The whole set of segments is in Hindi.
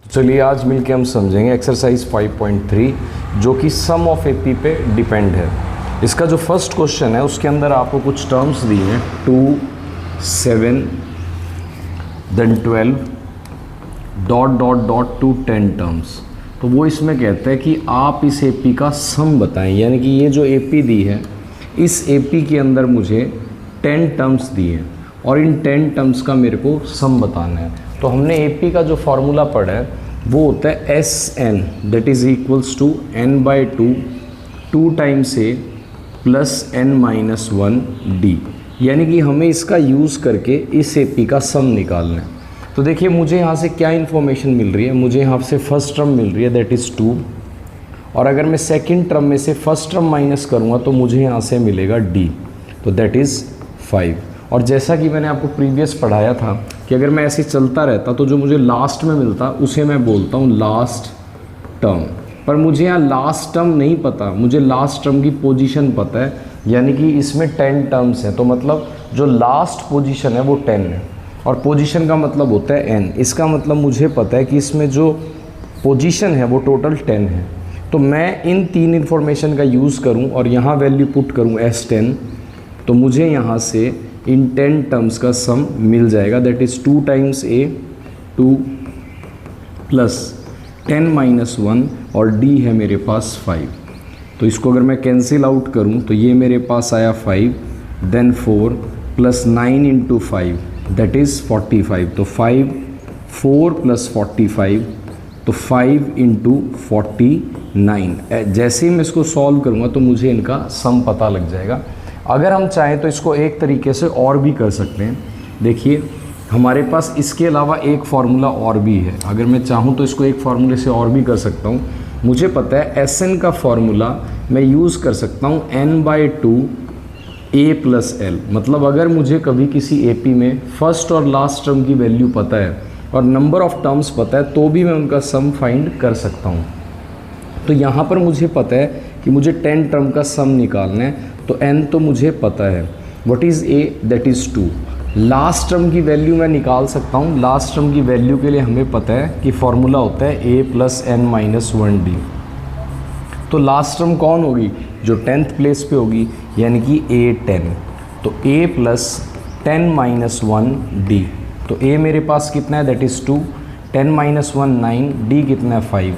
चलिए आज मिलके हम समझेंगे एक्सरसाइज 5.3 जो कि सम ऑफ एपी पे डिपेंड है। इसका जो फर्स्ट क्वेश्चन है उसके अंदर आपको कुछ टर्म्स दिए हैं 2, 7, then 12 dot dot dot to 10 terms. तो वो इसमें कहता है कि आप इस एपी का सम बताएं, यानी कि ये जो एपी दी है इस एपी के अंदर मुझे 10 टर्म्स दिए हैं और इन 10 टर्म्स का मेरे को सम बताना है। तो हमने एपी का जो फार्मूला पढ़ा है वो होता है S n that is equals to n by 2 times a plus n-1 d, यानी कि हमें इसका यूज़ करके इस एपी का सम निकालना है। तो देखिए मुझे यहाँ से क्या इन्फॉर्मेशन मिल रही है, मुझे यहाँ से फर्स्ट टर्म मिल रही है दैट इज़ 2, और अगर मैं सेकेंड टर्म में से फर्स्ट टर्म माइनस करूँगा तो मुझे यहाँ से मिलेगा डी, तो दैट इज़ 5। और जैसा कि मैंने आपको प्रीवियस पढ़ाया था कि अगर मैं ऐसे चलता रहता तो जो मुझे लास्ट में मिलता उसे मैं बोलता हूँ लास्ट टर्म, पर मुझे यहाँ लास्ट टर्म नहीं पता, मुझे लास्ट टर्म की पोजीशन पता है, यानी कि इसमें 10 टर्म्स हैं। तो मतलब जो लास्ट पोजीशन है वो 10 है और पोजीशन का मतलब होता है n। इसका मतलब मुझे पता है कि इसमें जो पोजीशन है वो टोटल 10 है। तो मैं इन 3 इन्फॉर्मेशन का यूज़ करूँ और यहाँ वैल्यू पुट करूँ S10, तो मुझे यहाँ से इन 10 टर्म्स का सम मिल जाएगा that is 2 times a 2 plus 10-1 और d है मेरे पास 5। तो इसको अगर मैं कैंसिल आउट करूं तो ये मेरे पास आया 5, then 4 plus 9 into 5 that is 45। तो 4 प्लस 45 तो 5 इंटू 49। जैसे ही मैं इसको सॉल्व करूँगा तो मुझे इनका सम पता लग जाएगा। अगर हम चाहें तो इसको एक तरीके से और भी कर सकते हैं। देखिए हमारे पास इसके अलावा एक फार्मूला और भी है, अगर मैं चाहूँ तो इसको एक फार्मूले से और भी कर सकता हूँ। मुझे पता है एस एन का फार्मूला मैं यूज़ कर सकता हूँ n by 2 a plus L. मतलब अगर मुझे कभी किसी एपी में फर्स्ट और लास्ट टर्म की वैल्यू पता है और नंबर ऑफ टर्म्स पता है तो भी मैं उनका सम फाइंड कर सकता हूँ। तो यहाँ पर मुझे पता है कि मुझे 10 टर्म का सम निकालना है, तो n तो मुझे पता है, what is a that is 2। Last term की वैल्यू मैं निकाल सकता हूँ। लास्ट टर्म की वैल्यू के लिए हमें पता है कि फॉर्मूला होता है a प्लस n-1 डी। तो लास्ट टर्म कौन होगी, जो 10th प्लेस पे होगी, यानी कि a 10। तो a प्लस 10-1 डी। तो a मेरे पास कितना है दैट इज़ 2, 10-1 9, d कितना है 5,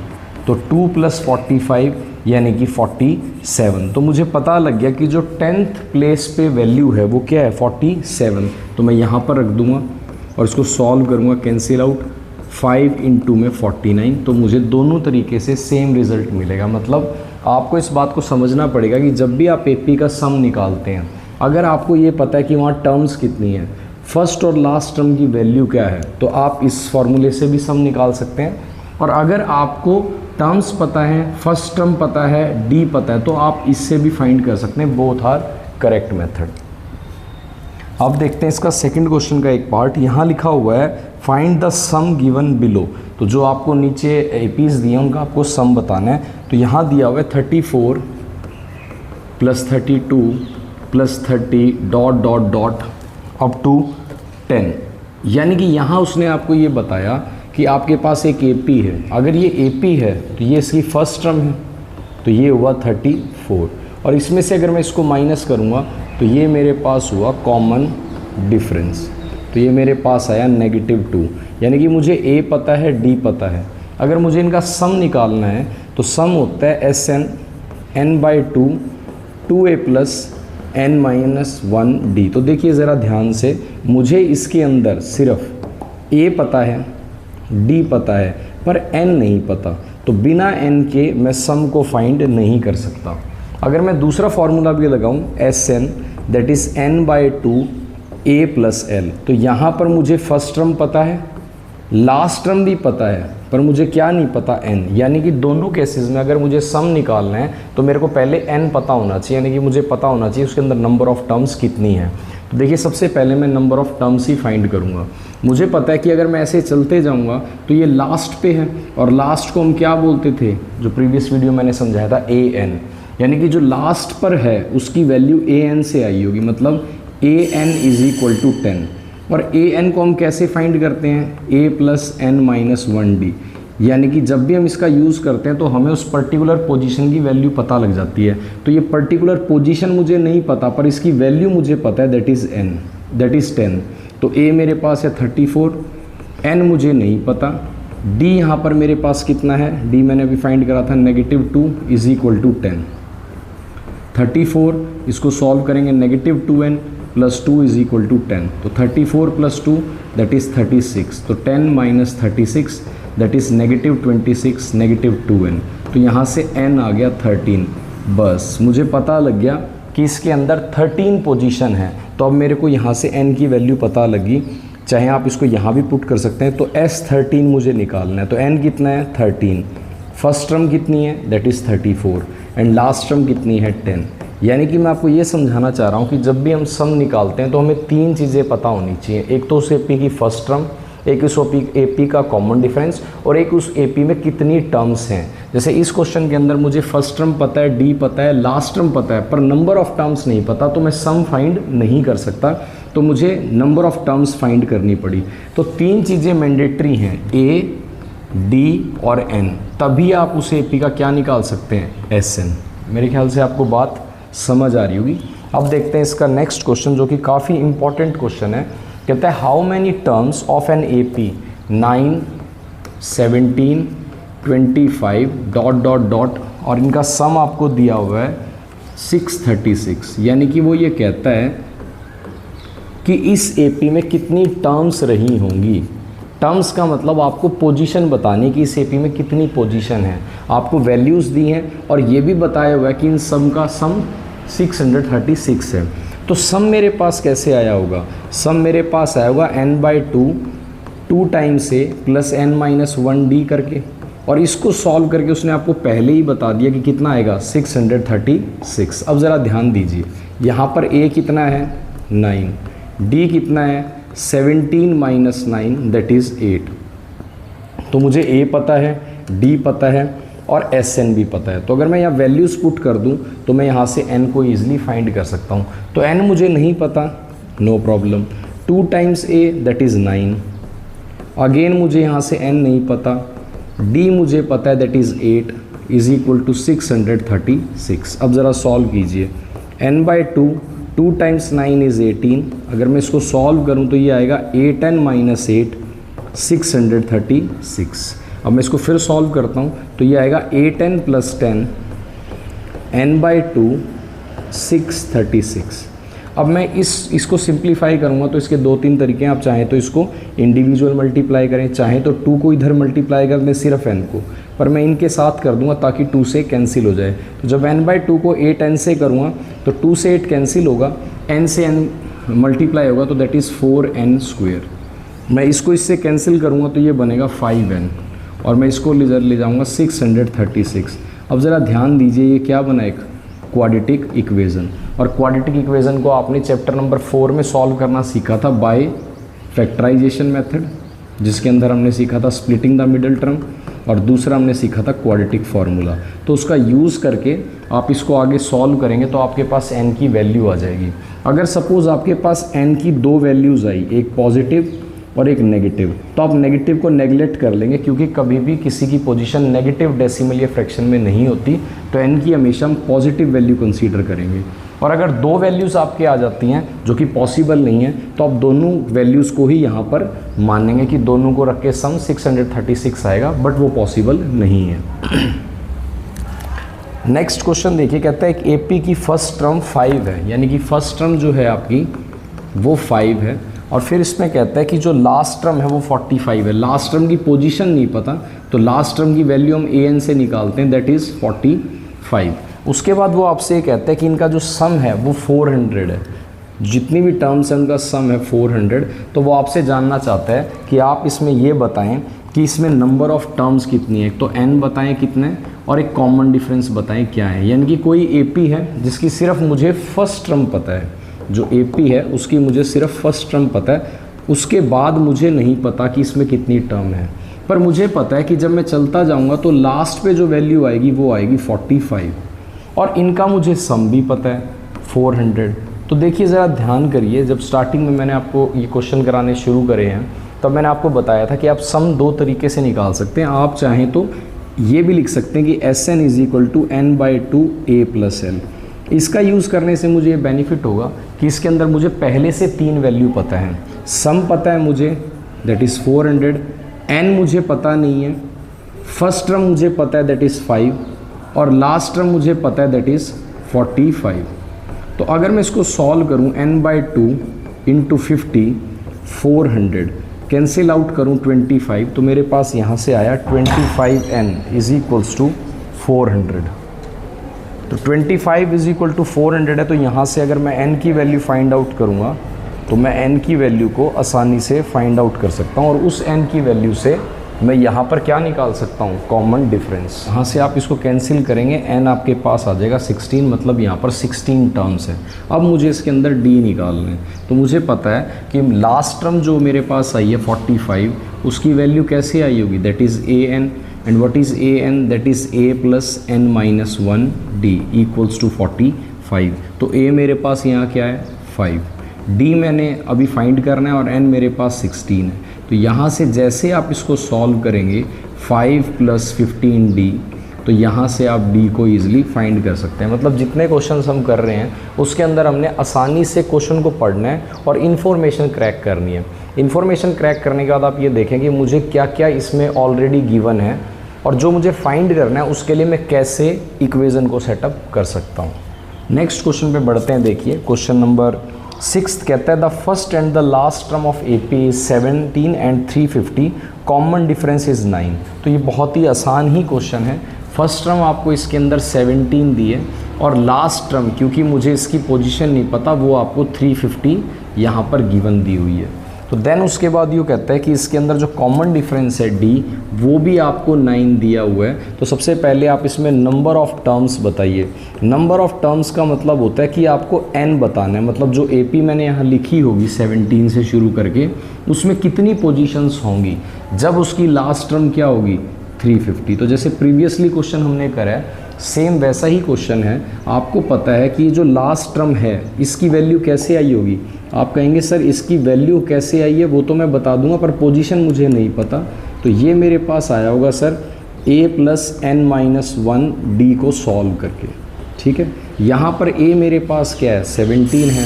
तो 2 प्लस 45 यानी कि 47। तो मुझे पता लग गया कि जो 10th प्लेस पे वैल्यू है वो क्या है 47। तो मैं यहाँ पर रख दूँगा और इसको सॉल्व करूँगा, कैंसिल आउट, 5 इंटू में 49। तो मुझे दोनों तरीके से सेम रिज़ल्ट मिलेगा। मतलब आपको इस बात को समझना पड़ेगा कि जब भी आप एपी का सम निकालते हैं, अगर आपको ये पता है कि वहाँ टर्म्स कितनी है, फर्स्ट और लास्ट टर्म की वैल्यू क्या है, तो आप इस फॉर्मूले से भी सम निकाल सकते हैं। और अगर आपको टर्म्स पता है, फर्स्ट टर्म पता है, डी पता है, तो आप इससे भी फाइंड कर सकते हैं। Both are correct method. अब देखते हैं इसका सेकंड क्वेश्चन का एक पार्ट। यहाँ लिखा हुआ है find the sum given below. तो जो आपको नीचे एपीज दिए हैं उनका आपको सम बताना है। तो यहाँ दिया हुआ है 34 plus 32 plus 30 dot dot dot up to 10, यानी कि यहाँ उसने आपको ये बताया कि आपके पास एक एपी है। अगर ये एपी है तो ये इसकी फर्स्ट टर्म है, तो ये हुआ 34, और इसमें से अगर मैं इसको माइनस करूँगा तो ये मेरे पास हुआ कॉमन डिफरेंस। तो ये मेरे पास आया -2, यानी कि मुझे a पता है, d पता है। अगर मुझे इनका सम निकालना है तो सम होता है S n n by 2 2a plus n-1 d. तो देखिए ज़रा ध्यान से, मुझे इसके अंदर सिर्फ a पता है, d पता है, पर n नहीं पता। तो बिना n के मैं सम को फाइंड नहीं कर सकता। अगर मैं दूसरा फार्मूला भी लगाऊं S n that is n by 2 a plus l, तो यहाँ पर मुझे फर्स्ट टर्म पता है, लास्ट टर्म भी पता है, पर मुझे क्या नहीं पता n। यानी कि दोनों केसेस में अगर मुझे सम निकालना है तो मेरे को पहले n पता होना चाहिए, यानी कि मुझे पता होना चाहिए उसके अंदर नंबर ऑफ़ टर्म्स कितनी है। तो देखिए सबसे पहले मैं number of terms he find करूँगा। मुझे पता है कि अगर मैं ऐसे चलते जाऊँगा तो ये लास्ट पे है, और लास्ट को हम क्या बोलते थे, जो प्रीवियस वीडियो मैंने समझाया था, an, यानी कि जो लास्ट पर है उसकी वैल्यू an से आई होगी। मतलब an इज़ इक्वल टू 10। और an को हम कैसे फाइंड करते हैं, a प्लस n-1 डी। यानी कि जब भी हम इसका यूज़ करते हैं तो हमें उस पर्टिकुलर पोजीशन की वैल्यू पता लग जाती है। तो ये पर्टिकुलर पोजीशन मुझे नहीं पता पर इसकी वैल्यू मुझे पता है, दैट इज़ 10। तो a मेरे पास है 34, n मुझे नहीं पता, d यहाँ पर मेरे पास कितना है, d मैंने अभी फाइंड करा था -2 इज इक्वल टू 10। 34 इसको सॉल्व करेंगे, -2n + 2 इज इक्वल टू 10। तो 34 + 2 दैट इज़ 36। तो 10 - 36 दैट इज़ -26 -2n। तो यहाँ से n आ गया 13। बस मुझे पता लग गया कि इसके अंदर 13 पोजीशन है। तो अब मेरे को यहाँ से n की वैल्यू पता लगी, चाहे आप इसको यहाँ भी पुट कर सकते हैं। तो S13 मुझे निकालना है। तो n कितना है 13, फर्स्ट टर्म कितनी है that is 34 and last term कितनी है 10। यानी कि मैं आपको ये समझाना चाह रहा हूँ कि जब भी हम सम निकालते हैं तो हमें 3 चीज़ें पता होनी चाहिए। एक तो उस AP की फर्स्ट टर्म, एक उस AP का कॉमन डिफरेंस और एक उस AP में कितनी टर्म्स हैं। जैसे इस क्वेश्चन के अंदर मुझे फर्स्ट टर्म पता है, D पता है, लास्ट टर्म पता है, पर नंबर ऑफ टर्म्स नहीं पता, तो मैं सम फाइंड नहीं कर सकता। तो मुझे नंबर ऑफ टर्म्स फाइंड करनी पड़ी। तो 3 चीज़ें मैंडेटरी हैं, A, D और N, तभी आप उस AP का क्या निकाल सकते हैं, SN। मेरे ख्याल से आपको बात समझ आ रही होगी। अब देखते हैं इसका नेक्स्ट क्वेश्चन जो कि काफ़ी इंपॉर्टेंट क्वेश्चन है। कहता है how many terms of an AP 9, 17, 25 ... और इनका सम आपको दिया हुआ है 636। यानी कि वो ये कहता है कि इस AP में कितनी टर्म्स रही होंगी। टर्म्स का मतलब आपको पोजीशन बतानी कि इस AP में कितनी पोजीशन है, आपको वैल्यूज़ दी हैं और ये भी बताया हुआ है कि इन सम का सम 636 है। तो सम मेरे पास कैसे आया होगा, सम मेरे पास आया होगा n/2 2 टाइम्स a + n-1d करके, और इसको सॉल्व करके उसने आपको पहले ही बता दिया कि कितना आएगा 636। अब ज़रा ध्यान दीजिए, यहाँ पर a कितना है 9, d कितना है 17 - 9 दैट इज़ 8। तो मुझे a पता है, d पता है और SN भी पता है। तो अगर मैं यहाँ वैल्यूज़ पुट कर दूँ तो मैं यहाँ से n को ईजिली फाइंड कर सकता हूँ। तो n मुझे नहीं पता, no problem, 2 times a that is 9। Again मुझे यहाँ से n नहीं पता, d मुझे पता है that is 8 is equal to 636। अब ज़रा सॉल्व कीजिए, n/2 2 टाइम्स 9 इज़ 18। अगर मैं इसको सॉल्व करूँ तो ये आएगा 8n - 8 636। अब मैं इसको फिर सॉल्व करता हूँ तो ये आएगा 8n + 10 n/2 636। अब मैं इसको सिंप्लीफाई करूँगा तो इसके 2-3 तरीके हैं। आप चाहें तो इसको इंडिविजुअल मल्टीप्लाई करें, चाहें तो 2 को इधर मल्टीप्लाई कर दें सिर्फ n को, पर मैं इनके साथ कर दूंगा ताकि 2 से कैंसिल हो जाए। तो जब n/2 को 8n से करूँगा तो 2 से 8 कैंसिल होगा, n से n मल्टीप्लाई होगा तो दैट इज़ 4n²। मैं इसको इससे कैंसिल करूँगा तो ये बनेगा 5n और मैं इसको ले जाऊँगा 636। अब ज़रा ध्यान दीजिए, ये क्या बना, एक क्वाड्रेटिक इक्वेज़न। और क्वाड्रेटिक इक्वेज़न को आपने चैप्टर नंबर 4 में सॉल्व करना सीखा था बाय फैक्टराइजेशन मेथड, जिसके अंदर हमने सीखा था स्प्लिटिंग द मिडल टर्म, और दूसरा हमने सीखा था क्वाड्रेटिक फार्मूला। तो उसका यूज़ करके आप इसको आगे सॉल्व करेंगे तो आपके पास n की वैल्यू आ जाएगी। अगर सपोज़ आपके पास n की 2 वैल्यूज़ आई, एक पॉजिटिव और एक नेगेटिव, तो आप नेगेटिव को नेगलेक्ट कर लेंगे क्योंकि कभी भी किसी की पोजीशन नेगेटिव डेसिमल या फ्रैक्शन में नहीं होती। तो n की हमेशा हम पॉजिटिव वैल्यू कंसीडर करेंगे। और अगर 2 वैल्यूज़ आपके आ जाती हैं जो कि पॉसिबल नहीं है तो आप दोनों वैल्यूज़ को ही यहाँ पर मानेंगे कि दोनों को रख के सम 636 आएगा, बट वो पॉसिबल नहीं है। नेक्स्ट क्वेश्चन देखिए, कहता है एक AP की फर्स्ट टर्म 5 है, यानी कि फर्स्ट टर्म जो है आपकी वो 5 है, और फिर इसमें कहता है कि जो लास्ट टर्म है वो 45 है। लास्ट टर्म की पोजीशन नहीं पता तो लास्ट टर्म की वैल्यू हम an से निकालते हैं, दैट इज़ 45। उसके बाद वो आपसे ये कहता है कि इनका जो सम है वो 400 है, जितनी भी टर्म्स हैं उनका सम है 400। तो वो आपसे जानना चाहता है कि आप इसमें ये बताएं कि इसमें नंबर ऑफ़ टर्म्स कितनी है। तो n बताएं कितने और एक कॉमन डिफरेंस बताएं क्या है। यानी कि कोई AP है जिसकी सिर्फ मुझे फर्स्ट टर्म पता है, जो AP है उसकी मुझे सिर्फ फर्स्ट टर्म पता है, उसके बाद मुझे नहीं पता कि इसमें कितनी टर्म है। पर मुझे पता है कि जब मैं चलता जाऊंगा तो लास्ट पे जो वैल्यू आएगी वो आएगी 45, और इनका मुझे सम भी पता है 400। तो देखिए ज़रा ध्यान करिए, जब स्टार्टिंग में मैंने आपको ये क्वेश्चन कराने शुरू करे हैं तब मैंने आपको बताया था कि आप सम दो तरीके से निकाल सकते हैं। आप चाहें तो ये भी लिख सकते हैं कि Sn is equal to n/2 a plus l। इसका यूज़ करने से मुझे ये बेनिफिट होगा कि इसके अंदर मुझे पहले से 3 वैल्यू पता है। सम पता है मुझे, दैट इज़ 400, n मुझे पता नहीं है, फर्स्ट टर्म मुझे पता है दैट इज़ 5, और लास्ट टर्म मुझे पता है दैट इज़ 45। तो अगर मैं इसको सॉल्व करूं n/2 इंटू 50, 400 कैंसिल आउट करूं 25, तो मेरे पास यहाँ से आया 25n इज इक्वल्स टू 400। तो 25 इज इक्वल टू 400 है, तो यहाँ से अगर मैं n की वैल्यू फाइंड आउट करूँगा तो मैं n की वैल्यू को आसानी से फाइंड आउट कर सकता हूँ, और उस n की वैल्यू से मैं यहाँ पर क्या निकाल सकता हूँ, कॉमन डिफरेंस। यहाँ से आप इसको कैंसिल करेंगे, n आपके पास आ जाएगा 16, मतलब यहाँ पर 16 टर्म्स है। अब मुझे इसके अंदर d निकालना है, तो मुझे पता है कि लास्ट टर्म जो मेरे पास आई है 45, उसकी वैल्यू कैसे आई होगी, that is an, and what is an, that is a plus n-1 d equals to 45। तो a मेरे पास यहाँ क्या है 5, d मैंने अभी फाइंड करना है, और n मेरे पास 16 है। तो यहाँ से जैसे आप इसको सॉल्व करेंगे 5 प्लस 15d, तो यहाँ से आप d को ईजिली फाइंड कर सकते हैं। मतलब जितने क्वेश्चंस हम कर रहे हैं उसके अंदर हमने आसानी से क्वेश्चन को पढ़ना है और इन्फॉर्मेशन क्रैक करनी है। इन्फॉर्मेशन क्रैक करने के बाद आप ये देखें कि मुझे क्या क्या इसमें ऑलरेडी गिवन है, और जो मुझे फाइंड करना है उसके लिए मैं कैसे इक्वेशन को सेटअप कर सकता हूँ। नेक्स्ट क्वेश्चन पे बढ़ते हैं। देखिए क्वेश्चन नंबर 6 कहता है the first and the last term of AP is 17 and 350, common difference is 9। तो ये बहुत ही आसान ही क्वेश्चन है। फर्स्ट टर्म आपको इसके अंदर 17 दी है, और लास्ट टर्म क्योंकि मुझे इसकी पोजीशन नहीं पता वो आपको 350 यहाँ पर गिवन दी हुई है। तो देन उसके बाद यूँ कहता है कि इसके अंदर जो कॉमन डिफरेंस है D, वो भी आपको 9 दिया हुआ है। तो सबसे पहले आप इसमें नंबर ऑफ़ टर्म्स बताइए। नंबर ऑफ़ टर्म्स का मतलब होता है कि आपको n बताना है, मतलब जो AP मैंने यहाँ लिखी होगी 17 से शुरू करके, उसमें कितनी पोजीशंस होंगी जब उसकी लास्ट टर्म क्या होगी 350। तो जैसे प्रीवियसली क्वेश्चन हमने करा है, सेम वैसा ही क्वेश्चन है। आपको पता है कि जो लास्ट टर्म है इसकी वैल्यू कैसे आई होगी। आप कहेंगे सर इसकी वैल्यू कैसे आई है, वो तो मैं बता दूंगा पर पोजीशन मुझे नहीं पता। तो ये मेरे पास आया होगा sir a plus n-1 d को सॉल्व करके, ठीक है। यहाँ पर a मेरे पास क्या है 17 है,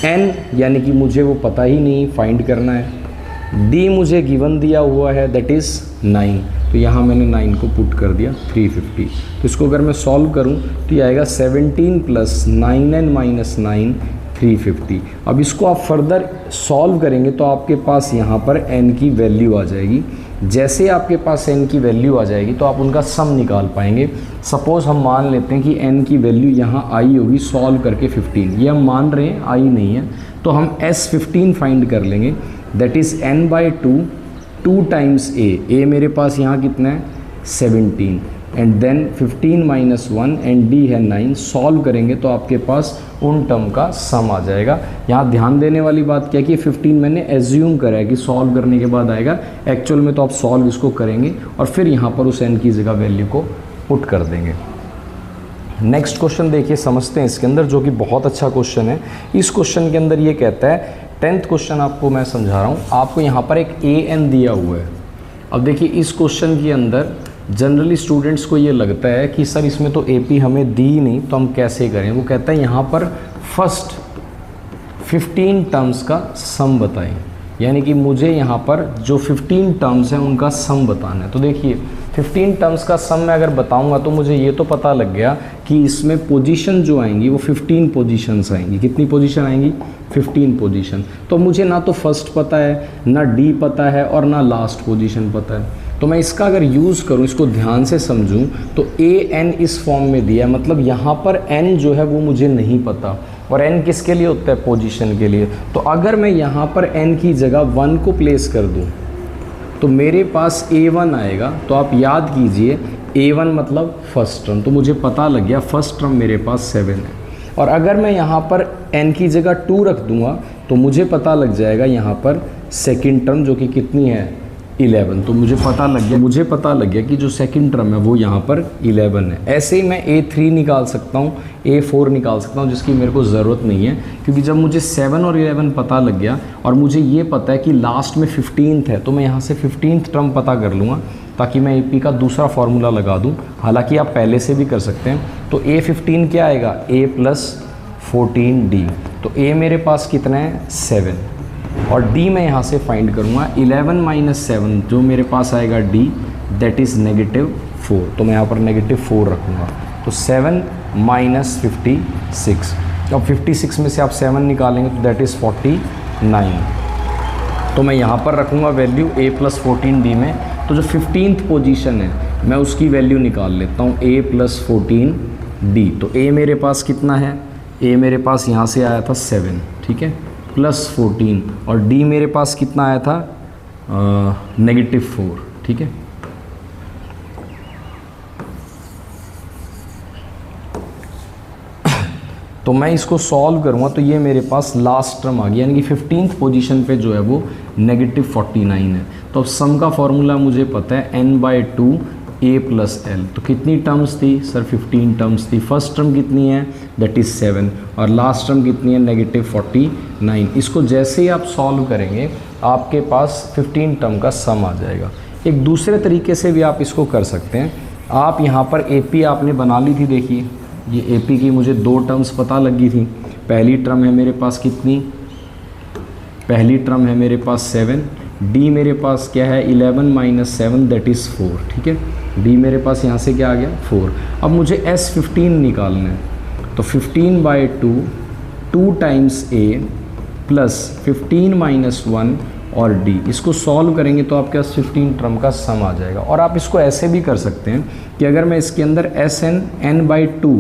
n यानी कि मुझे वो पता ही नहीं, फाइंड करना है। d मुझे गिवन दिया हुआ है दैट इज़ 9, तो यहाँ मैंने 9 को पुट कर दिया 350। तो इसको अगर मैं सॉल्व करूँ तो ये आएगा 17 प्लस 9n-9 350। अब इसको आप फर्दर सॉल्व करेंगे तो आपके पास यहाँ पर n की वैल्यू आ जाएगी। जैसे आपके पास n की वैल्यू आ जाएगी तो आप उनका सम निकाल पाएंगे। सपोज़ हम मान लेते हैं कि n की वैल्यू यहाँ आई होगी सॉल्व करके 15, ये हम मान रहे हैं आई नहीं है, तो हम S15 फाइंड कर लेंगे, that is n/2 2 times a मेरे पास यहाँ कितना है 17, and then 15 minus 1 and d है 9। सॉल्व करेंगे तो आपके पास उन टर्म का सम आ जाएगा। यहाँ ध्यान देने वाली बात क्या है कि 15 मैंने एज्यूम करा है कि सॉल्व करने के बाद आएगा, एक्चुअल में तो आप सॉल्व इसको करेंगे और फिर यहाँ पर उस n की जगह वैल्यू को पुट कर देंगे। नेक्स्ट क्वेश्चन देखिए, समझते हैं इसके अंदर, जो कि बहुत अच्छा क्वेश्चन है। इस क्वेश्चन के अंदर ये कहता है, 10th क्वेश्चन आपको मैं समझा रहा हूँ, आपको यहाँ पर एक an दिया हुआ है। अब देखिए इस क्वेश्चन के अंदर जनरली स्टूडेंट्स को ये लगता है कि सर इसमें तो AP हमें दी नहीं तो हम कैसे करें। वो कहता है यहाँ पर फर्स्ट 15 टर्म्स का सम बताएं, यानी कि मुझे यहाँ पर जो 15 टर्म्स हैं उनका सम बताना है। तो देखिए 15 टर्म्स का सम मैं अगर बताऊंगा तो मुझे ये तो पता लग गया कि इसमें पोजीशन जो आएंगी वो 15 पोजीशंस आएंगी। कितनी पोजीशन आएंगी 15 पोजीशन। तो मुझे ना तो फर्स्ट पता है, ना D पता है और ना लास्ट पोजीशन पता है। तो मैं इसका अगर यूज़ करूँ, इसको ध्यान से समझूँ तो an इस फॉर्म में दिया है, मतलब यहाँ पर n जो है वो मुझे नहीं पता, और n किसके लिए होता है पोजीशन के लिए। तो अगर मैं यहाँ पर n की जगह 1 को प्लेस कर दूँ तो मेरे पास a1 आएगा। तो आप याद कीजिए a1 मतलब फर्स्ट टर्म, तो मुझे पता लग गया फर्स्ट टर्म मेरे पास 7 है। और अगर मैं यहाँ पर n की जगह 2 रख दूँगा तो मुझे पता लग जाएगा यहाँ पर सेकंड टर्म जो कि कितनी है 11। तो मुझे पता लग गया कि जो सेकंड टर्म है वो यहाँ पर 11 है। ऐसे ही मैं A3 निकाल सकता हूँ, A4 निकाल सकता हूँ, जिसकी मेरे को ज़रूरत नहीं है, क्योंकि जब मुझे 7 और 11 पता लग गया और मुझे ये पता है कि लास्ट में 15th है, तो मैं यहाँ से 15th टर्म पता कर लूँगा ताकि मैं AP का दूसरा फार्मूला लगा दूँ। हालांकि आप पहले से भी कर सकते हैं। तो A15 क्या आएगा, A + 14D। तो A मेरे पास कितना है, 7, और D मैं यहाँ से फाइंड करूँगा 11 - 7, जो मेरे पास आएगा D, दैट इज़ -4। तो मैं यहाँ पर -4 रखूँगा। तो 7 - 56, अब 56 में से आप 7 निकालेंगे तो दैट इज़ 49। तो मैं यहाँ पर रखूँगा वैल्यू A + 14D में। तो जो 15th पोजीशन है मैं उसकी वैल्यू निकाल लेता हूँ, A + 14D। तो A मेरे पास कितना है, A मेरे पास यहाँ से आया था 7, ठीक है, +14, और D मेरे पास कितना आया था, -4, ठीक है। तो मैं इसको सॉल्व करूँगा तो ये मेरे पास लास्ट टर्म आ गया, यानी कि 15th पोजीशन पे जो है वो -49 है। तो अब सम का फॉर्मूला मुझे पता है n/2 A + L। तो कितनी टर्म्स थी सर, 15 टर्म्स थी। फर्स्ट टर्म कितनी है, दैट इज़ 7, और लास्ट टर्म कितनी है, -49। इसको जैसे ही आप सॉल्व करेंगे आपके पास 15 टर्म का सम आ जाएगा। एक दूसरे तरीके से भी आप इसको कर सकते हैं। आप यहाँ पर AP आपने बना ली थी, देखिए ये AP की मुझे 2 टर्म्स पता लगी थी। पहली टर्म है मेरे पास कितनी, पहली टर्म है मेरे पास 7, D मेरे पास क्या है 11 - 7, दैट इज़ 4, ठीक है। D मेरे पास यहाँ से क्या आ गया, 4। अब मुझे S15 निकालना है, तो 15/2 2 टाइम्स A + 15 - 1 और D, इसको सॉल्व करेंगे तो आपके पास 15 टर्म का सम आ जाएगा। और आप इसको ऐसे भी कर सकते हैं कि अगर मैं इसके अंदर SN n/2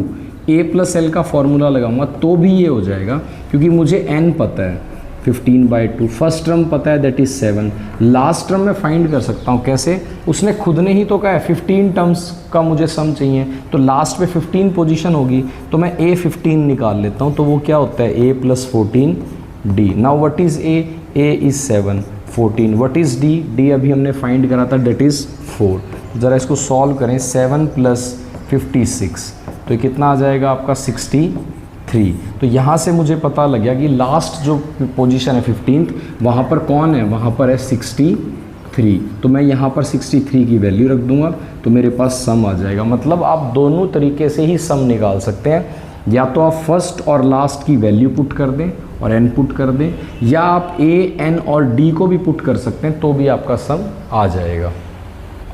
A + L का फॉर्मूला लगाऊंगा तो भी ये हो जाएगा, क्योंकि मुझे n पता है 15/2, फर्स्ट टर्म पता है दैट इज़ 7, लास्ट टर्म मैं फाइंड कर सकता हूँ। कैसे, उसने खुद ने ही तो कहा है 15 टर्म्स का मुझे सम चाहिए, तो लास्ट पे 15 पोजीशन होगी, तो मैं A15 निकाल लेता हूँ। तो वो क्या होता है, A + 14D। Now what is A is 7, 14, what is D अभी हमने फाइंड करा था, दैट इज़ 4। ज़रा इसको सॉल्व करें, 7 + 56, तो ये कितना आ जाएगा आपका 63। तो यहाँ से मुझे पता लग गया कि लास्ट जो पोजीशन है 15th, वहाँ पर कौन है, वहाँ पर है 63। तो मैं यहाँ पर 63 की वैल्यू रख दूँगा, तो मेरे पास सम आ जाएगा। मतलब आप दोनों तरीके से ही सम निकाल सकते हैं, या तो आप फर्स्ट और लास्ट की वैल्यू पुट कर दें और n पुट कर दें, या आप A, N और D को भी पुट कर सकते हैं, तो भी आपका सम आ जाएगा।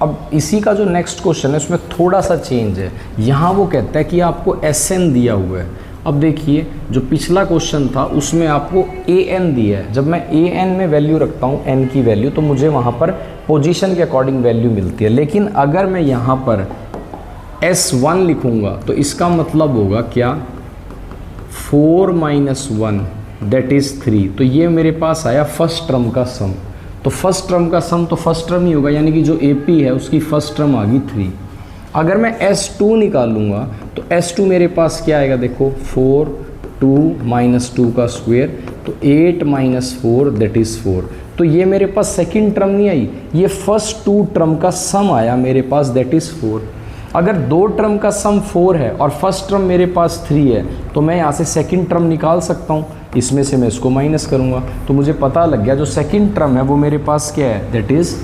अब इसी का जो नेक्स्ट क्वेश्चन है उसमें थोड़ा सा चेंज है। यहाँ वो कहता है कि आपको SN दिया हुआ है। अब देखिए, जो पिछला क्वेश्चन था उसमें आपको AN दिया है। जब मैं AN में वैल्यू रखता हूँ, N की वैल्यू, तो मुझे वहाँ पर पोजीशन के अकॉर्डिंग वैल्यू मिलती है। लेकिन अगर मैं यहाँ पर S1 लिखूँगा तो इसका मतलब होगा क्या, 4 - 1 दैट इज़ 3। तो ये मेरे पास आया फर्स्ट टर्म का सम। तो फर्स्ट टर्म का सम तो फर्स्ट टर्म ही होगा, यानी कि जो AP है उसकी फर्स्ट टर्म आ गई 3। अगर मैं S2 निकालूंगा तो S2 मेरे पास क्या आएगा, देखो 4 2 - 2 का स्क्वायर, तो 8 - 4 दैट इज़ 4। तो ये मेरे पास सेकंड टर्म नहीं आई, ये फर्स्ट 2 टर्म का सम आया मेरे पास, दैट इज़ 4। अगर 2 टर्म का सम 4 है और फर्स्ट टर्म मेरे पास 3 है, तो मैं यहाँ से सेकंड टर्म निकाल सकता हूँ, इसमें से मैं इसको माइनस करूँगा। तो मुझे पता लग गया जो सेकंड टर्म है वो मेरे पास क्या है, दैट इज़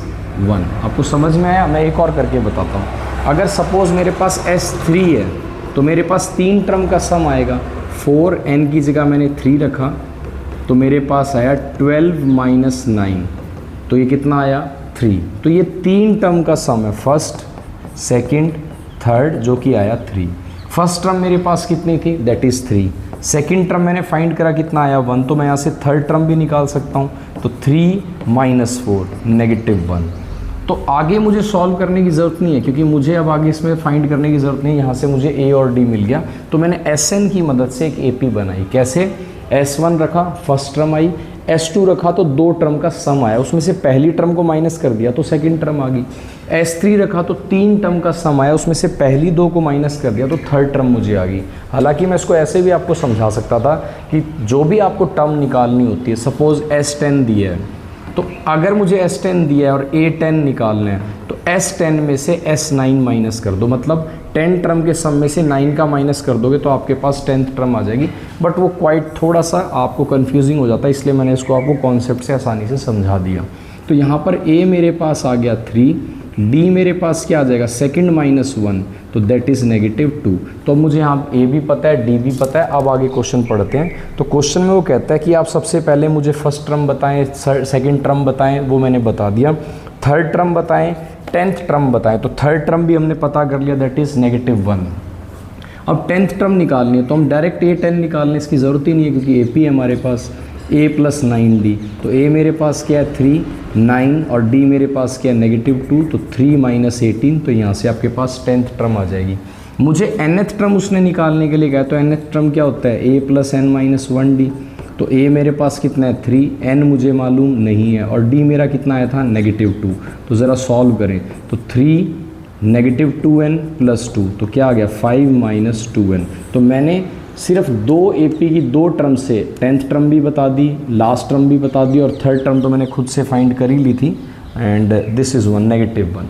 1। आपको समझ में आया? मैं एक और करके बताता हूँ। अगर सपोज़ मेरे पास S3 है तो मेरे पास 3 टर्म का सम आएगा। 4, N की जगह मैंने 3 रखा, तो मेरे पास आया 12 - 9, तो ये कितना आया, 3। तो ये 3 टर्म का सम है, फर्स्ट सेकंड थर्ड, जो कि आया 3। फर्स्ट टर्म मेरे पास कितनी थी, दैट इज़ 3। सेकंड टर्म मैंने फाइंड करा कितना आया, 1, तो मैं यहाँ से थर्ड टर्म भी निकाल सकता हूँ। तो 3 - 4 -1। तो आगे मुझे सॉल्व करने की ज़रूरत नहीं है, क्योंकि मुझे अब आगे इसमें फाइंड करने की ज़रूरत नहीं है। यहाँ से मुझे A और D मिल गया, तो मैंने SN की मदद से एक AP बनाई। कैसे, S1 रखा, फर्स्ट टर्म आई, S2 रखा तो 2 टर्म का सम आया, उसमें से पहली टर्म को माइनस कर दिया तो सेकंड टर्म आ गई। S3 रखा तो 3 टर्म का सम आया, उसमें से पहली 2 को माइनस कर दिया तो थर्ड टर्म मुझे आ गई। हालांकि मैं इसको ऐसे भी आपको समझा सकता था कि जो भी आपको टर्म निकालनी होती है, सपोज़ S10 दिया है, तो अगर मुझे S10 दिया है और A10 निकालना है तो S10 में से S9 माइनस कर दो, मतलब 10 टर्म के सम में से 9 का माइनस कर दोगे तो आपके पास 10th टर्म आ जाएगी। बट वो क्वाइट थोड़ा सा आपको कन्फ्यूजिंग हो जाता है, इसलिए मैंने इसको आपको कॉन्सेप्ट से आसानी से समझा दिया। तो यहाँ पर A मेरे पास आ गया 3, D मेरे पास क्या आ जाएगा सेकंड माइनस 1, तो दैट इज़ -2। तो अब मुझे यहाँ A भी पता है, D भी पता है। अब आगे क्वेश्चन पढ़ते हैं। तो क्वेश्चन में वो कहता है कि आप सबसे पहले मुझे फर्स्ट टर्म बताएं, सेकंड टर्म बताएं, वो मैंने बता दिया। थर्ड टर्म बताएं, 10th टर्म बताएं। तो थर्ड टर्म भी हमने पता कर लिया, दैट इज़ -1। अब 10th टर्म निकालनी है तो हम डायरेक्ट A10 निकालने इसकी ज़रूरत ही नहीं है, क्योंकि AP है हमारे पास, A + 9D। तो A मेरे पास क्या है 3, 9 और D मेरे पास क्या है -2, तो 3 - 18। तो यहाँ से आपके पास 10th टर्म आ जाएगी। मुझे nth टर्म उसने निकालने के लिए कहा, तो nth टर्म क्या होता है A + n - 1D। तो A मेरे पास कितना है 3, n मुझे मालूम नहीं है और D मेरा कितना आया था -2। तो ज़रा सॉल्व करें, तो 3 -2n + 2, तो क्या आ गया 5 - 2n। तो मैंने सिर्फ 2 AP की 2 टर्म से 10th टर्म भी बता दी, लास्ट टर्म भी बता दी, और थर्ड टर्म तो मैंने खुद से फाइंड कर ही ली थी। And this is 1 -1।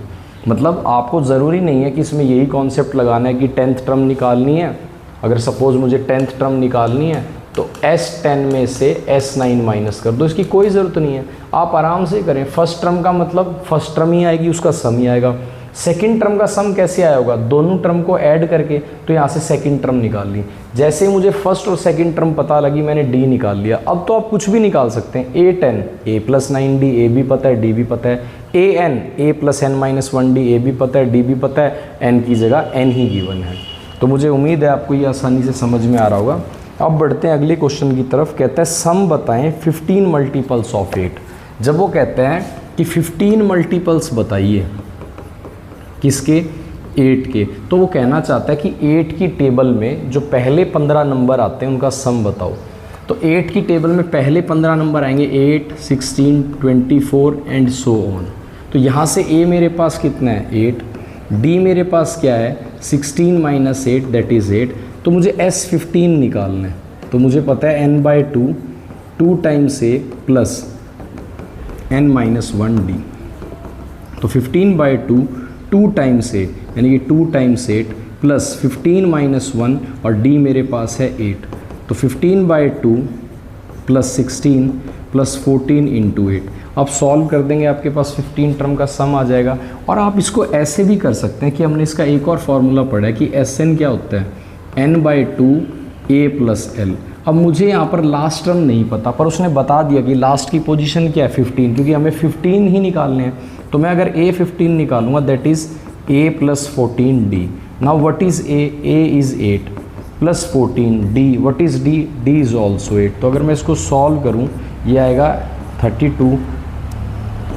मतलब आपको ज़रूरी नहीं है कि इसमें यही कॉन्सेप्ट लगाना है कि 10th टर्म निकालनी है। अगर सपोज़ मुझे 10th टर्म निकालनी है तो S10 में से S9 माइनस कर दो, इसकी कोई ज़रूरत नहीं है, आप आराम से करें। फर्स्ट टर्म का मतलब फर्स्ट टर्म ही आएगी, उसका सम ही आएगा। सेकंड टर्म का सम कैसे आया होगा, दोनों टर्म को ऐड करके। तो यहाँ से सेकंड टर्म निकाल ली। जैसे ही मुझे फर्स्ट और सेकंड टर्म पता लगी, मैंने D निकाल लिया। अब तो आप कुछ भी निकाल सकते हैं। A10 A + 9D, A भी पता है, D भी पता है। AN A + n - 1D, A भी पता है, D भी पता है, n की जगह n ही गिवन है। तो मुझे उम्मीद है आपको ये आसानी से समझ में आ रहा होगा। अब बढ़ते हैं अगले क्वेश्चन की तरफ। कहता है सम बताएं 15 मल्टीपल्स ऑफ 8। जब वो कहते हैं कि 15 मल्टीपल्स बताइए किसके, 8 के, तो वो कहना चाहता है कि 8 की टेबल में जो पहले 15 नंबर आते हैं उनका सम बताओ। तो 8 की टेबल में पहले 15 नंबर आएंगे 8, 16, 24 एंड सो ऑन। तो यहाँ से A मेरे पास कितना है 8, D मेरे पास क्या है 16 - 8 दैट इज़ 8। तो मुझे S15 निकालना है। तो मुझे पता है n/2 2 times A plus n - 1D। तो 15/2 2 टाइम्स A यानी कि 2 टाइम्स 8 प्लस 15 - 1 और D मेरे पास है 8। तो 15/2 प्लस 16 प्लस 14 × 8। आप सॉल्व कर देंगे, आपके पास 15 टर्म का सम आ जाएगा। और आप इसको ऐसे भी कर सकते हैं कि हमने इसका एक और फार्मूला पढ़ा है कि Sn क्या होता है n/2 A + L। अब मुझे यहाँ पर लास्ट टर्म नहीं पता, पर उसने बता दिया कि लास्ट की पोजीशन क्या है 15, क्योंकि हमें 15 ही निकालने हैं। तो मैं अगर A15 निकालूंगा that is A + 14D। Now what is A is 8 + 14 D what is D is also 8। तो अगर मैं इसको सॉल्व करूँ ये आएगा 32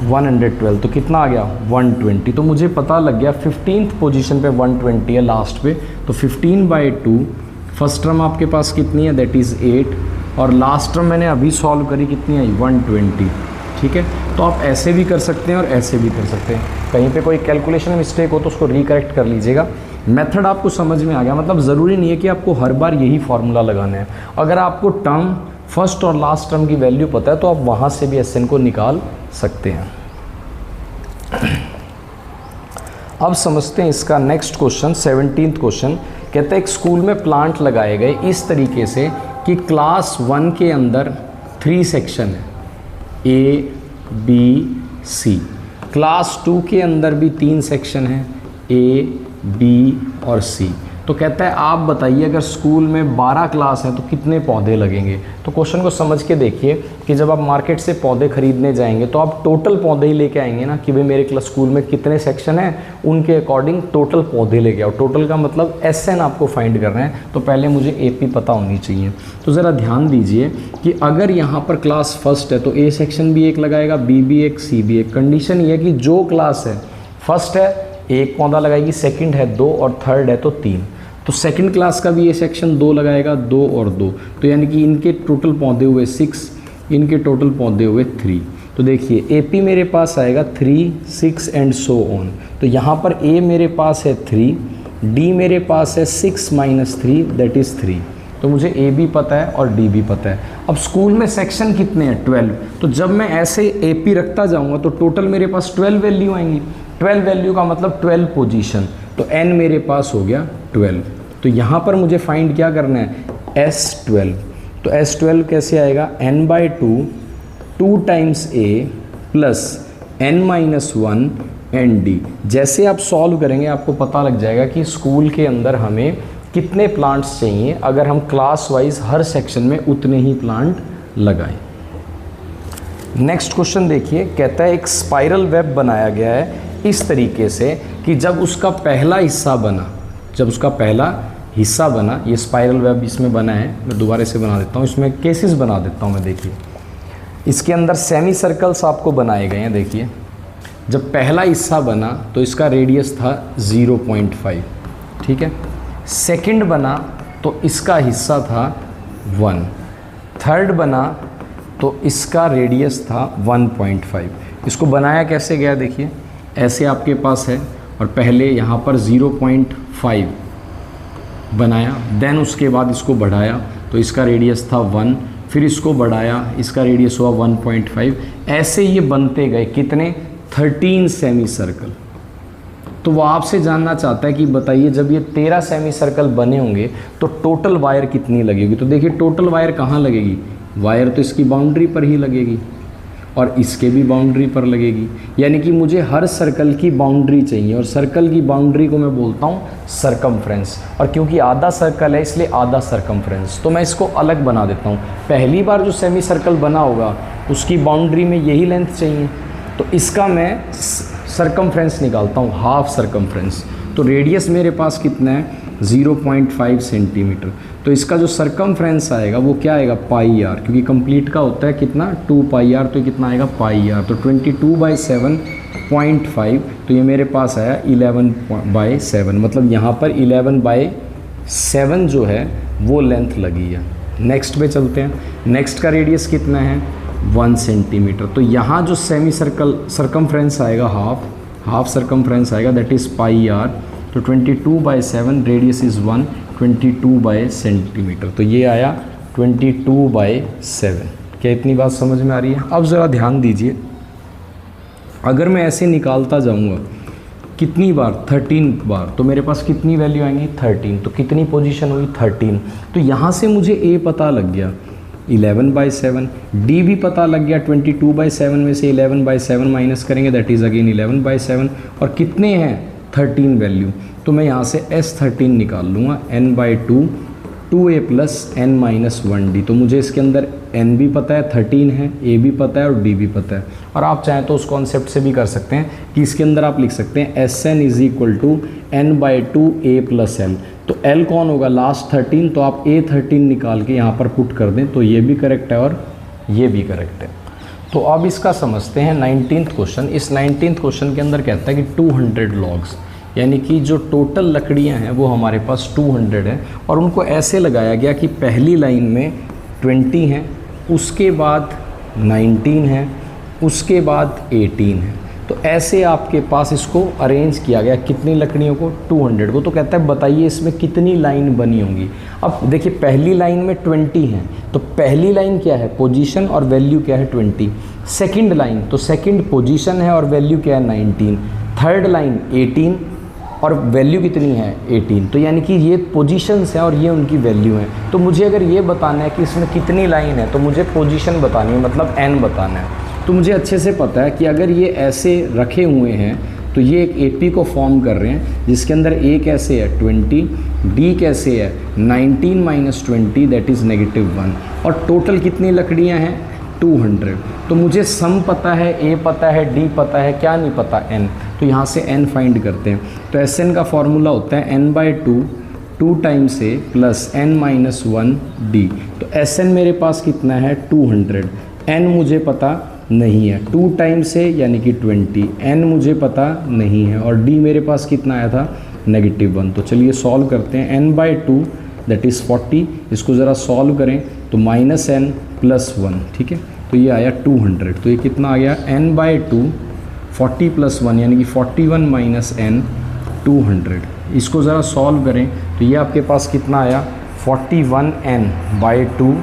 112। तो कितना आ गया 120। तो मुझे पता लग गया 15th पोजीशन पे 120 है लास्ट पे। तो 15/2 फर्स्ट टर्म आपके पास कितनी है दैट इज़ 8 और लास्ट टर्म मैंने अभी सॉल्व करी कितनी आई 120। ठीक है, तो आप ऐसे भी कर सकते हैं और ऐसे भी कर सकते हैं। कहीं पे कोई कैलकुलेशन मिस्टेक हो तो उसको रिकरेक्ट कर लीजिएगा। मेथड आपको समझ में आ गया। मतलब ज़रूरी नहीं है कि आपको हर बार यही फार्मूला लगाना है। अगर आपको टर्म फर्स्ट और लास्ट टर्म की वैल्यू पता है तो आप वहाँ से भी Sn को निकाल सकते हैं। अब समझते हैं इसका नेक्स्ट क्वेश्चन 17th क्वेश्चन। कहते हैं एक स्कूल में प्लांट लगाए गए इस तरीके से कि क्लास 1 के अंदर 3 सेक्शन है A, B, C। क्लास 2 के अंदर भी 3 सेक्शन हैं A, B और C। तो कहता है आप बताइए अगर स्कूल में 12 क्लास हैं तो कितने पौधे लगेंगे। तो क्वेश्चन को समझ के देखिए कि जब आप मार्केट से पौधे खरीदने जाएंगे तो आप टोटल पौधे ही लेके आएंगे ना, कि भाई मेरे स्कूल में कितने सेक्शन हैं उनके अकॉर्डिंग टोटल पौधे लेके आओ। टोटल का मतलब Sn आपको फाइंड करना है, तो पहले मुझे AP पता होनी चाहिए। तो ज़रा ध्यान दीजिए कि अगर यहाँ पर क्लास फर्स्ट है तो A सेक्शन भी एक लगाएगा, B भी एक, C भी एक। कंडीशन ये है कि जो क्लास है फर्स्ट है 1 पौधा लगाएगी, सेकंड है 2 और थर्ड है तो 3। तो सेकंड क्लास का भी ये सेक्शन 2 लगाएगा, 2 और 2। तो यानी कि इनके टोटल पौधे हुए 6, इनके टोटल पौधे हुए 3। तो देखिए AP मेरे पास आएगा 3, 6 एंड सो ऑन। तो यहाँ पर A मेरे पास है 3, D मेरे पास है 6 - 3 दैट इज़ 3। तो मुझे ए भी पता है और डी भी पता है। अब स्कूल में सेक्शन कितने हैं 12, तो जब मैं ऐसे ए पी रखता जाऊंगा तो टोटल मेरे पास 12 वैल्यू आएंगी। 12 वैल्यू का मतलब 12 पोजीशन, तो n मेरे पास हो गया 12। तो यहाँ पर मुझे फाइंड क्या करना है S12, तो S12 कैसे आएगा n/2 2 times a plus n-1 and D. जैसे आप सॉल्व करेंगे आपको पता लग जाएगा कि स्कूल के अंदर हमें कितने प्लांट्स चाहिए अगर हम क्लास वाइज हर सेक्शन में उतने ही प्लांट लगाएं। नेक्स्ट क्वेश्चन देखिए, कहता है एक स्पाइरल वेब बनाया गया है इस तरीके से कि जब उसका पहला हिस्सा बना, ये स्पाइरल वेब इसमें बना है, मैं दोबारा से बना देता हूँ, इसमें केसेस बना देता हूँ मैं। देखिए इसके अंदर सेमी सर्कल्स आपको बनाए गए हैं। देखिए जब पहला हिस्सा बना तो इसका रेडियस था 0.5, ठीक है। सेकंड बना तो इसका हिस्सा था 1, थर्ड बना तो इसका रेडियस था 1.5। इसको बनाया कैसे गया, देखिए ऐसे आपके पास है और पहले यहाँ पर 0.5 बनाया, देन उसके बाद इसको बढ़ाया तो इसका रेडियस था 1, फिर इसको बढ़ाया, इसका रेडियस हुआ 1.5। ऐसे ये बनते गए कितने 13 सेमी सर्कल। तो वो आपसे जानना चाहता है कि बताइए जब ये 13 सेमी सर्कल बने होंगे तो टोटल वायर कितनी लगेगी। तो देखिए टोटल वायर कहाँ लगेगी, वायर तो इसकी बाउंड्री पर ही लगेगी और इसके भी बाउंड्री पर लगेगी, यानी कि मुझे हर सर्कल की बाउंड्री चाहिए और सर्कल की बाउंड्री को मैं बोलता हूँ सरकमफ्रेंस। और क्योंकि आधा सर्कल है इसलिए आधा सरकमफ्रेंस, तो मैं इसको अलग बना देता हूँ। पहली बार जो सेमी सर्कल बना होगा उसकी बाउंड्री में यही लेंथ चाहिए, तो इसका मैं सरकमफ्रेंस निकालता हूँ, हाफ सरकमफ्रेंस। तो रेडियस मेरे पास कितना है 0.5 सेंटीमीटर, तो इसका जो सरकमफ्रेंस आएगा वो क्या आएगा पाई आर, क्योंकि कंप्लीट का होता है कितना 2 पाई आर, तो कितना आएगा पाई आर। तो 22/7.5, तो ये मेरे पास आया 11/7, मतलब यहाँ पर 11/7 जो है वो लेंथ लगी है। नेक्स्ट पे चलते हैं, नेक्स्ट का रेडियस कितना है 1 सेंटीमीटर, तो यहाँ जो सेमी सर्कल सरकमफ्रेंस आएगा हाफ सरकमफ्रेंस आएगा, दैट इज़ पाई आर। तो 22/7 रेडियस इज़ 1, 22 सेंटीमीटर, तो ये आया 22/7। क्या इतनी बात समझ में आ रही है? अब ज़रा ध्यान दीजिए, अगर मैं ऐसे निकालता जाऊँगा कितनी बार 13 बार, तो मेरे पास कितनी वैल्यू आएंगी 13, तो कितनी पोजीशन हुई 13। तो यहाँ से मुझे ए पता लग गया 11/7, डी भी पता लग गया 22/7 में से 11/7 माइनस करेंगे दैट इज़ अगेन 11/7, और कितने हैं 13 वैल्यू, तो मैं यहाँ से S13 निकाल लूँगा n/2 2a प्लस n-1d। तो मुझे इसके अंदर n भी पता है 13 है, a भी पता है और d भी पता है। और आप चाहें तो उस कॉन्सेप्ट से भी कर सकते हैं कि इसके अंदर आप लिख सकते हैं Sn is equal to n/2 a plus l। तो l कौन होगा लास्ट 13, तो आप a13 निकाल के यहाँ पर पुट कर दें तो ये भी करेक्ट है और ये भी करेक्ट है। तो अब इसका समझते हैं 19th क्वेश्चन। इस 19th क्वेश्चन के अंदर कहता है कि 200 लॉग्स, यानी कि जो टोटल लकड़ियां हैं वो हमारे पास 200 हैं और उनको ऐसे लगाया गया कि पहली लाइन में 20 हैं, उसके बाद 19 हैं, उसके बाद 18 हैं। तो ऐसे आपके पास इसको अरेंज किया गया, कितनी लकड़ियों को 200 को। तो कहता है बताइए इसमें कितनी लाइन बनी होंगी। अब देखिए पहली लाइन में 20 हैं, तो पहली लाइन क्या है पोजीशन और वैल्यू क्या है 20। सेकंड लाइन तो सेकंड पोजीशन है और वैल्यू क्या है 19। थर्ड लाइन 18 और वैल्यू कितनी है 18। तो यानी कि ये पोजीशंस हैं और ये उनकी वैल्यू है। तो मुझे अगर ये बताना है कि इसमें कितनी लाइन है तो मुझे पोजीशन बतानी है, मतलब n बताना है। तो मुझे अच्छे से पता है कि अगर ये ऐसे रखे हुए हैं तो ये एक AP को फॉर्म कर रहे हैं जिसके अंदर A कैसे है 20, D कैसे है 19 माइनस 20 दैट इज़ -1, और टोटल कितनी लकड़ियाँ हैं 200। तो मुझे सम पता है, A पता है, D पता है, क्या नहीं पता n। तो यहाँ से n फाइंड करते हैं। तो Sn का फॉर्मूला होता है n/2 2 times A plus n-1d। तो Sn मेरे पास कितना है 200, n मुझे पता नहीं है, 2 टाइम्स A यानी कि 20, n मुझे पता नहीं है और d मेरे पास कितना आया था -1। तो चलिए सॉल्व करते हैं। n/2 दैट इज़ 40, इसको ज़रा सॉल्व करें तो -n + 1, ठीक है। तो ये आया 200। तो ये कितना आ गया n/2 40 + 1 यानी कि 41 - n 200। इसको ज़रा सॉल्व करें तो ये आपके पास कितना आया 41n/2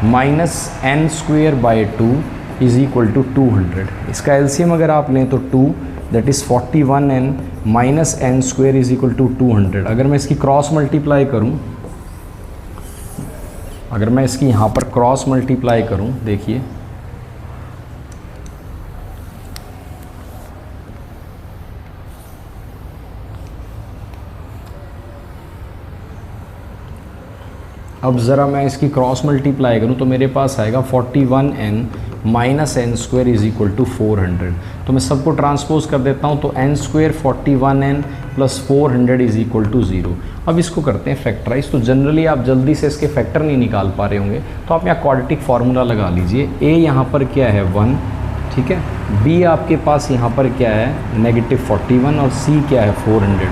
minus n square by 2 is equal to 200। इसका एलसीएम अगर आप लें तो 2, that is 41n minus n square is equal to 200। अगर मैं इसकी क्रॉस मल्टीप्लाई करूं, अगर मैं इसकी यहाँ पर क्रॉस मल्टीप्लाई करूं, देखिए अब ज़रा मैं इसकी क्रॉस मल्टीप्लाई करूं तो मेरे पास आएगा 41n minus n square is equal to 400। तो मैं सबको ट्रांसपोज कर देता हूं, तो n square 41n plus 400 is equal to 0। अब इसको करते हैं फैक्टराइज। तो जनरली आप जल्दी से इसके फैक्टर नहीं निकाल पा रहे होंगे, तो आप यहाँ क्वाड्रेटिक फार्मूला लगा लीजिए। a यहाँ पर क्या है 1, ठीक है, b आपके पास यहाँ पर क्या है -41 और c क्या है 400।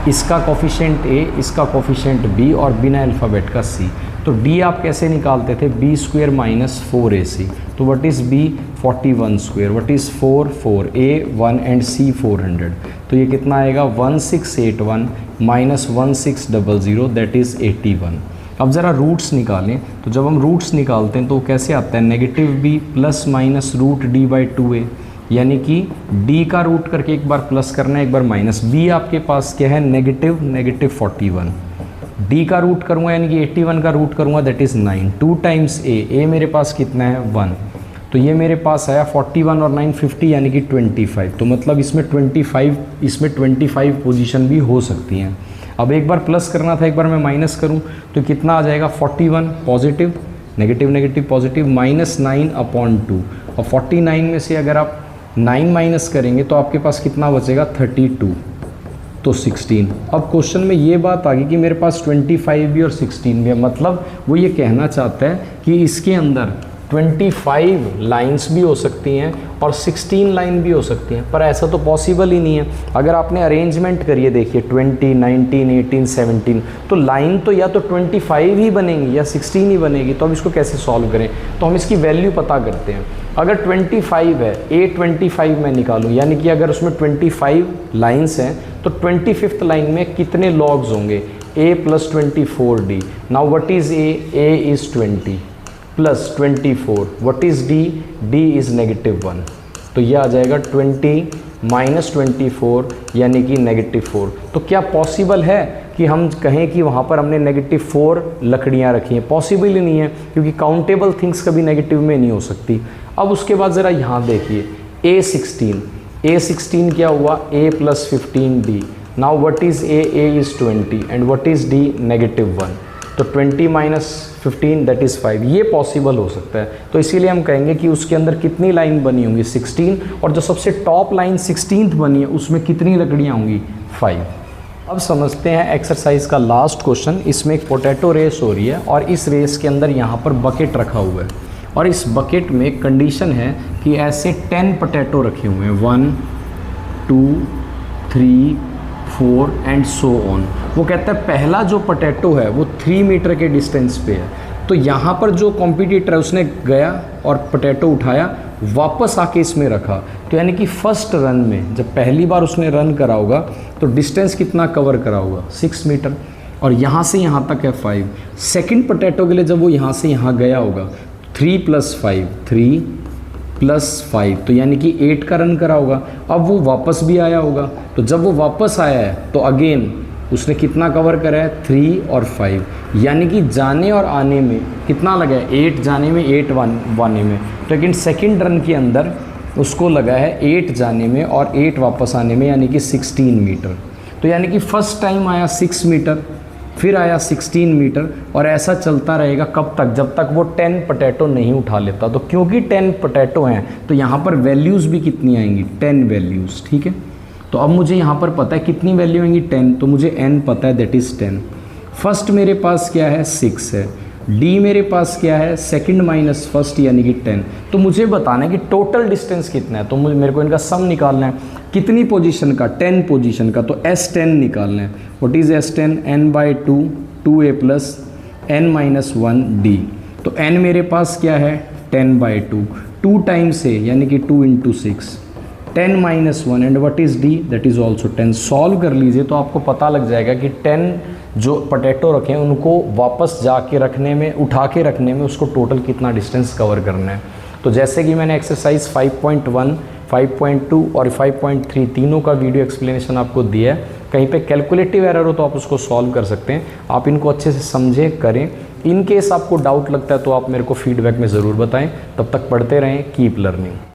इसका कोफिशिएंट a, इसका कोफिशिएंट b और बिना अल्फ़ाबेट का c। तो d आप कैसे निकालते थे, b स्क्वेयर माइनस 4ac। तो what is b 41 square, what is 4 a 1 and c 400। तो ये कितना आएगा 1681 माइनस 1600 दैट इज़ 81। अब ज़रा रूट्स निकालें। तो जब हम रूट्स निकालते हैं तो कैसे आता है -b plus minus root d by 2a, यानी कि d का रूट करके एक बार प्लस करना है एक बार माइनस। b आपके पास क्या है -41, d का रूट करूँगा यानी कि 81 का रूट करूँगा दैट इज़ 9, 2 टाइम्स a मेरे पास कितना है 1। तो ये मेरे पास आया 41 और 9 50 यानी कि 25। तो मतलब इसमें 25 पोजीशन भी हो सकती हैं। अब एक बार प्लस करना था एक बार मैं माइनस करूं तो कितना आ जाएगा 41 पॉजिटिव नेगेटिव नेगेटिव पॉजिटिव -9/2। और 49 में से अगर आप 9 माइनस करेंगे तो आपके पास कितना बचेगा 32, तो 16। अब क्वेश्चन में ये बात आ गई कि मेरे पास 25 भी और 16 भी है, मतलब वो ये कहना चाहता है कि इसके अंदर 25 लाइंस भी हो सकती हैं और 16 लाइन भी हो सकती हैं, पर ऐसा तो पॉसिबल ही नहीं है। अगर आपने अरेंजमेंट करिए देखिए 20, 19, 18, 17, तो लाइन तो या तो 25 ही बनेंगी या 16 ही बनेगी। तो अब इसको कैसे सॉल्व करें, तो हम इसकी वैल्यू पता करते हैं। अगर 25 है, A25 मैं निकालूँ, यानी कि अगर उसमें 25 लाइन्स हैं तो 25th लाइन में कितने लॉग्स होंगे, A + 24D। Now what is A is 20 plus 24, what is D is -1। तो ये आ जाएगा 20 माइनस 24 यानी कि -4। तो क्या पॉसिबल है कि हम कहें कि वहाँ पर हमने -4 लकड़ियाँ रखी हैं? पॉसिबल ही नहीं है, क्योंकि काउंटेबल थिंग्स कभी नेगेटिव में नहीं हो सकती। अब उसके बाद ज़रा यहाँ देखिए A16 क्या हुआ A + 15D। Now what is A is 20 and what is D -1। तो 20 - 15 दैट इज़ 5। ये पॉसिबल हो सकता है। तो इसीलिए हम कहेंगे कि उसके अंदर कितनी लाइन बनी होंगी 16, और जो सबसे टॉप लाइन 16th बनी है उसमें कितनी लकड़ियाँ होंगी 5। अब समझते हैं एक्सरसाइज का लास्ट क्वेश्चन। इसमें एक पोटैटो रेस हो रही है और इस रेस के अंदर यहाँ पर बकेट रखा हुआ है, और इस बकेट में कंडीशन है कि ऐसे 10 पोटैटो रखे हुए हैं, 1 2 3 4 एंड सो ऑन। वो कहता है पहला जो पोटैटो है वो 3 मीटर के डिस्टेंस पे है। तो यहाँ पर जो कॉम्पिटिटर है उसने गया और पोटैटो उठाया, वापस आके इसमें रखा। तो यानी कि फर्स्ट रन में जब पहली बार उसने रन करा होगा तो डिस्टेंस कितना कवर करा होगा 6 मीटर, और यहाँ से यहाँ तक है 5। सेकंड पोटैटो के लिए जब वो यहाँ से यहाँ गया होगा 3 + 5 3 + 5, तो यानी कि 8 का रन करा होगा। अब वो वापस भी आया होगा, तो जब वो वापस आया है तो अगेन उसने कितना कवर करा है 3 और 5, यानी कि जाने और आने में कितना लगा है 8 जाने में 8 आने में। तो लेकिन सेकंड रन के अंदर उसको लगा है 8 जाने में और 8 वापस आने में, यानी कि 16 मीटर। तो यानी कि फर्स्ट टाइम आया 6 मीटर, फिर आया 16 मीटर, और ऐसा चलता रहेगा कब तक, जब तक वो 10 पोटैटो नहीं उठा लेता। तो क्योंकि 10 पोटैटो हैं तो यहाँ पर वैल्यूज़ भी कितनी आएंगी 10 वैल्यूज़, ठीक है। तो अब मुझे यहाँ पर पता है कितनी वैल्यू आएंगी 10, तो मुझे n पता है दैट इज़ 10। फर्स्ट मेरे पास क्या है 6 है, d मेरे पास क्या है सेकंड माइनस फर्स्ट यानी कि 10। तो मुझे बताना है कि टोटल डिस्टेंस कितना है, तो मेरे को इनका सम निकालना है। कितनी पोजीशन का 10 पोजीशन का, तो S10 निकालना है। What is S10 n/2 2a + n-1d। तो n मेरे पास क्या है 10/2, 2 टाइम्स a यानी कि 2 × 6 10 - 1 and what is d that is also 10। Solve कर लीजिए तो आपको पता लग जाएगा कि 10 जो पोटैटो रखे हैं उनको वापस जाके रखने में, उठा के रखने में उसको टोटल कितना डिस्टेंस कवर करना है। तो जैसे कि मैंने एक्सरसाइज 5.1, 5.2 और 5.3 तीनों का वीडियो एक्सप्लेनेशन आपको दिया है। कहीं पे कैलकुलेटिव एरर हो तो आप उसको सॉल्व कर सकते हैं। आप इनको अच्छे से समझें, करें। इन केस आपको डाउट लगता है तो आप मेरे को फीडबैक में ज़रूर बताएं। तब तक पढ़ते रहें, कीप लर्निंग।